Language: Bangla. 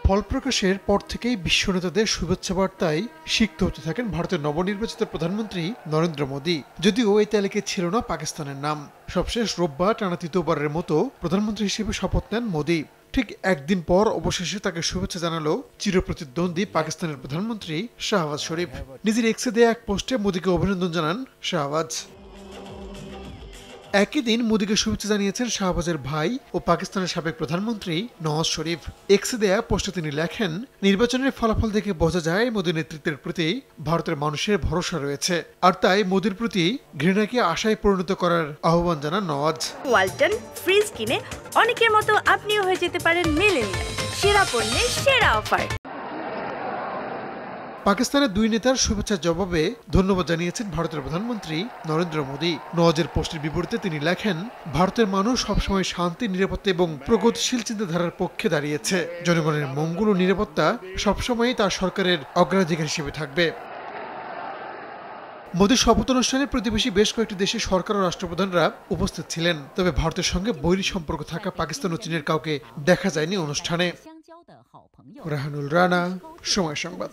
ফল প্রকাশের পর থেকেই বিশ্ব নেতাদের শুভেচ্ছা বার্তায় সিক্ত হতে থাকেন ভারতের নবনির্বাচিত প্রধানমন্ত্রী নরেন্দ্র মোদী। যদিও এই তালিকায় ছিল না পাকিস্তানের নাম। সবশেষ রোববার টানা তৃতীয়বারের মতো প্রধানমন্ত্রী হিসেবে শপথ নেন মোদী। ঠিক একদিন পর অবশেষে তাকে শুভেচ্ছা জানালো চিরপ্রতিদ্বন্দ্বী পাকিস্তানের প্রধানমন্ত্রী শাহবাজ শরীফ। নিজের এক্সে দেয়া এক পোস্টে মোদীকে অভিনন্দন জানান শাহবাজ। একই দিন মোদীকে শুভেচ্ছা জানিয়েছেন শাহবাজের ভাই ও পাকিস্তানের সাবেক প্রধানমন্ত্রী নওয়াজ শরীফ। এক্সে দেয়া পোস্টে তিনি লেখেন, নির্বাচনের ফলাফল দেখে বোঝা যায় মোদী নেতৃত্বের প্রতি ভারতের মানুষের ভরসা রয়েছে, আর তাই মোদীর প্রতি ঘৃণাকে আশায় পরিণত করার আহ্বান জানান নওয়াজ। ওয়ালটন ফ্রিজ কিনে অনেকের মতো আপনিও হয়ে যেতে পারেন মিলেনিয়াল। সেরা পণ্যের সেরা অফার। পাকিস্তানের দুই নেতার শুভেচ্ছার জবাবে ধন্যবাদ জানিয়েছেন ভারতের প্রধানমন্ত্রী নরেন্দ্র মোদী। নওয়াজের পোস্টের বিপরীতে তিনি লেখেন, ভারতের মানুষ সবসময় শান্তি, নিরাপত্তা এবং প্রগতিশীল চিন্তাধারার পক্ষে দাঁড়িয়েছে। জনগণের মঙ্গল ও নিরাপত্তা সবসময়ই তার সরকারের অগ্রাধিকার হিসেবে থাকবে। মোদীর শপথ অনুষ্ঠানে প্রতিবেশী বেশ কয়েকটি দেশের সরকার ও রাষ্ট্রপ্রধানরা উপস্থিত ছিলেন। তবে ভারতের সঙ্গে বৈরী সম্পর্ক থাকা পাকিস্তান ও চীনের কাউকে দেখা যায়নি অনুষ্ঠানে। রাহানুল রানা, সময় সংবাদ।